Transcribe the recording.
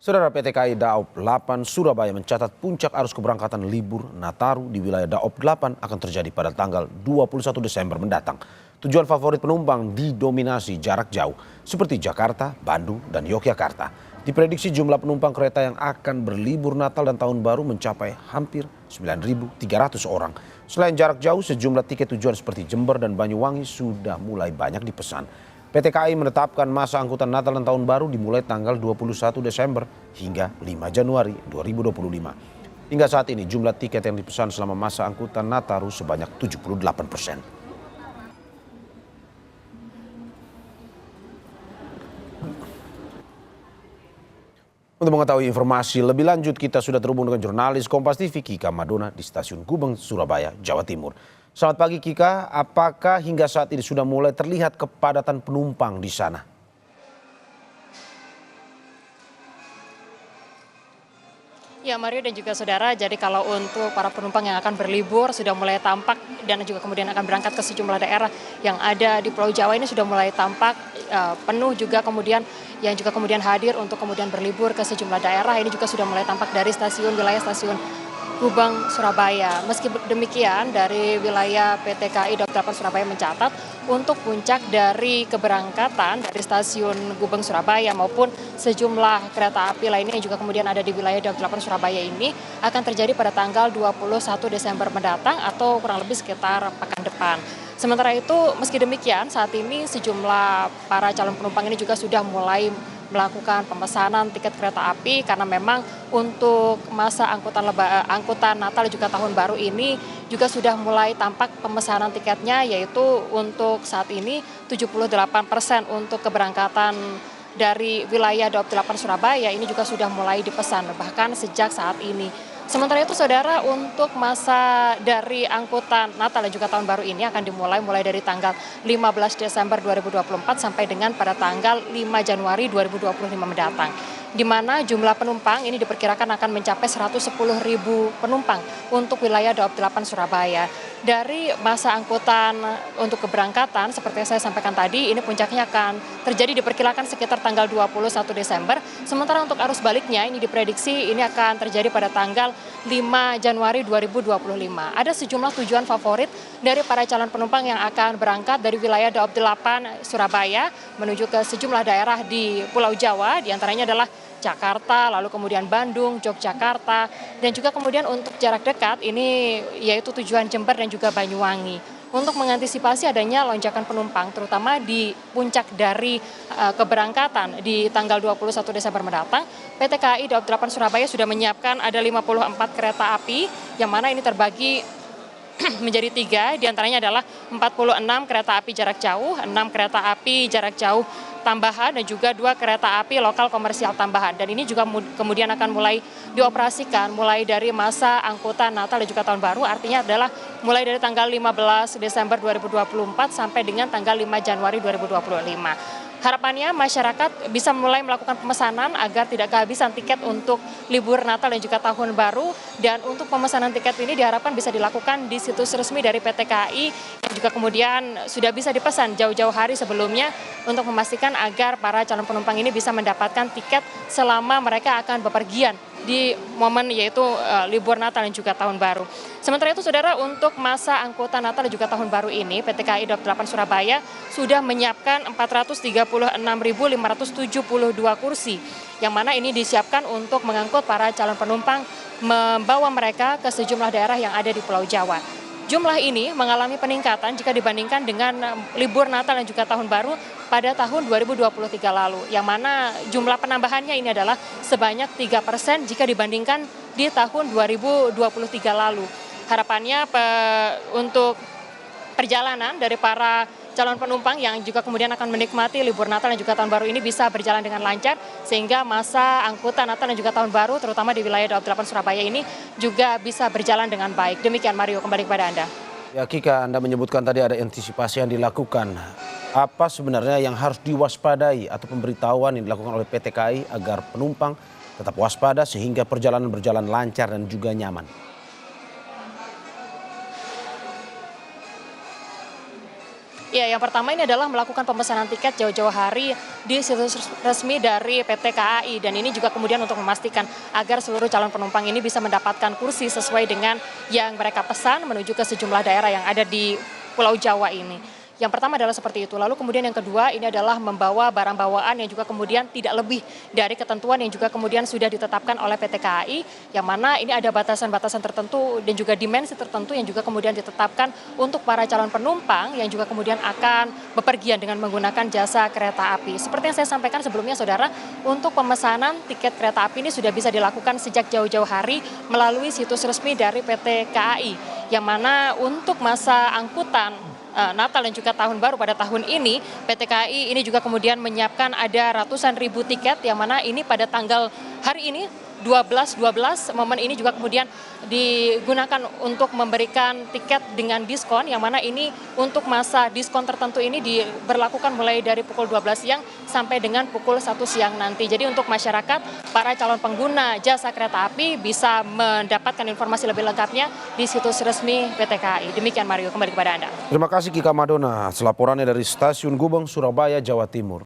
Saudara, PT KAI Daob 8 Surabaya mencatat puncak arus keberangkatan libur Nataru di wilayah Daob 8 akan terjadi pada tanggal 21 Desember mendatang. Tujuan favorit penumpang didominasi jarak jauh seperti Jakarta, Bandung, dan Yogyakarta. Diprediksi jumlah penumpang kereta yang akan berlibur Natal dan Tahun Baru mencapai hampir 9.300 orang. Selain jarak jauh, sejumlah tiket tujuan seperti Jember dan Banyuwangi sudah mulai banyak dipesan. PT KAI menetapkan masa angkutan Natal dan Tahun Baru dimulai tanggal 21 Desember hingga 5 Januari 2025. Hingga saat ini jumlah tiket yang dipesan selama masa angkutan Nataru sebanyak 78%. Untuk mengetahui informasi lebih lanjut, kita sudah terhubung dengan jurnalis Kompas TV Kika Madona di Stasiun Gubeng, Surabaya, Jawa Timur. Selamat pagi Kika, apakah hingga saat ini sudah mulai terlihat kepadatan penumpang di sana? Ya Mario dan juga saudara, jadi kalau untuk para penumpang yang akan berlibur sudah mulai tampak dan juga kemudian akan berangkat ke sejumlah daerah yang ada di Pulau Jawa ini sudah mulai tampak penuh juga kemudian yang juga kemudian hadir untuk kemudian berlibur ke sejumlah daerah ini juga sudah mulai tampak dari wilayah stasiun Gubeng, Surabaya. Meski demikian, dari wilayah PT KAI Daob 8 Surabaya mencatat untuk puncak dari keberangkatan dari stasiun Gubeng, Surabaya maupun sejumlah kereta api lainnya yang juga kemudian ada di wilayah Daob 8 Surabaya ini akan terjadi pada tanggal 21 Desember mendatang atau kurang lebih sekitar pekan depan. Sementara itu, meski demikian, saat ini sejumlah para calon penumpang ini juga sudah mulai melakukan pemesanan tiket kereta api karena memang untuk masa angkutan Natal dan juga Tahun Baru ini juga sudah mulai tampak pemesanan tiketnya, yaitu untuk saat ini 78% untuk keberangkatan dari wilayah Daob 8 Surabaya ini juga sudah mulai dipesan bahkan sejak saat ini. Sementara itu saudara, untuk masa dari angkutan Natal dan juga Tahun Baru ini akan dimulai dari tanggal 15 Desember 2024 sampai dengan pada tanggal 5 Januari 2025 mendatang. Di mana jumlah penumpang ini diperkirakan akan mencapai 110.000 penumpang untuk wilayah Daob 8 Surabaya. Dari masa angkutan untuk keberangkatan seperti yang saya sampaikan tadi, ini puncaknya akan terjadi diperkirakan sekitar tanggal 21 Desember. Sementara untuk arus baliknya ini diprediksi ini akan terjadi pada tanggal 5 Januari 2025. Ada sejumlah tujuan favorit dari para calon penumpang yang akan berangkat dari wilayah Daob 8 Surabaya menuju ke sejumlah daerah di Pulau Jawa, diantaranya adalah Jakarta, lalu kemudian Bandung, Yogyakarta, dan juga kemudian untuk jarak dekat ini yaitu tujuan Jember dan juga Banyuwangi. Untuk mengantisipasi adanya lonjakan penumpang terutama di puncak dari keberangkatan di tanggal 21 Desember mendatang, PT KAI Daob 8 Surabaya sudah menyiapkan ada 54 kereta api yang mana ini terbagi menjadi 3, diantaranya adalah 46 kereta api jarak jauh, 6 kereta api jarak jauh tambahan, dan juga 2 kereta api lokal komersial tambahan. Dan ini juga kemudian akan mulai dioperasikan mulai dari masa angkutan Natal dan juga Tahun Baru, artinya adalah mulai dari tanggal 15 Desember 2024 sampai dengan tanggal 5 Januari 2025. Harapannya masyarakat bisa mulai melakukan pemesanan agar tidak kehabisan tiket untuk libur Natal dan juga Tahun Baru. Dan untuk pemesanan tiket ini diharapkan bisa dilakukan di situs resmi dari PT KAI yang juga kemudian sudah bisa dipesan jauh-jauh hari sebelumnya untuk memastikan agar para calon penumpang ini bisa mendapatkan tiket selama mereka akan bepergian di momen yaitu libur Natal dan juga Tahun Baru. Sementara itu saudara, untuk masa angkutan Natal dan juga Tahun Baru ini PT KAI Daob 8 Surabaya sudah menyiapkan 436.572 kursi yang mana ini disiapkan untuk mengangkut para calon penumpang membawa mereka ke sejumlah daerah yang ada di Pulau Jawa. Jumlah ini mengalami peningkatan jika dibandingkan dengan libur Natal dan juga Tahun Baru pada tahun 2023 lalu, yang mana jumlah penambahannya ini adalah sebanyak 3% jika dibandingkan di tahun 2023 lalu. Harapannya untuk perjalanan dari para calon penumpang yang juga kemudian akan menikmati libur Natal dan juga Tahun Baru ini bisa berjalan dengan lancar, sehingga masa angkutan Natal dan juga Tahun Baru terutama di wilayah Daob 8 Surabaya ini juga bisa berjalan dengan baik. Demikian Mario, kembali kepada Anda. Ya Kika, Anda menyebutkan tadi ada antisipasi yang dilakukan. Apa sebenarnya yang harus diwaspadai atau pemberitahuan yang dilakukan oleh PT KAI agar penumpang tetap waspada sehingga perjalanan berjalan lancar dan juga nyaman? Ya, yang pertama ini adalah melakukan pemesanan tiket jauh-jauh hari di situs resmi dari PT KAI, dan ini juga kemudian untuk memastikan agar seluruh calon penumpang ini bisa mendapatkan kursi sesuai dengan yang mereka pesan menuju ke sejumlah daerah yang ada di Pulau Jawa ini. Yang pertama adalah seperti itu. Lalu kemudian yang kedua ini adalah membawa barang bawaan yang juga kemudian tidak lebih dari ketentuan yang juga kemudian sudah ditetapkan oleh PT KAI, yang mana ini ada batasan-batasan tertentu dan juga dimensi tertentu yang juga kemudian ditetapkan untuk para calon penumpang yang juga kemudian akan bepergian dengan menggunakan jasa kereta api. Seperti yang saya sampaikan sebelumnya, saudara, untuk pemesanan tiket kereta api ini sudah bisa dilakukan sejak jauh-jauh hari melalui situs resmi dari PT KAI, yang mana untuk masa angkutan Natal dan juga Tahun Baru pada tahun ini, PT KAI ini juga kemudian menyiapkan ada ratusan ribu tiket, yang mana ini pada tanggal hari ini 12/12 momen ini juga kemudian digunakan untuk memberikan tiket dengan diskon, yang mana ini untuk masa diskon tertentu ini diberlakukan mulai dari pukul 12 siang sampai dengan pukul 1 siang nanti. Jadi untuk masyarakat, para calon pengguna jasa kereta api bisa mendapatkan informasi lebih lengkapnya di situs resmi PT KAI. Demikian Mario, kembali kepada Anda. Terima kasih Kika Madona, laporannya dari Stasiun Gubeng, Surabaya, Jawa Timur.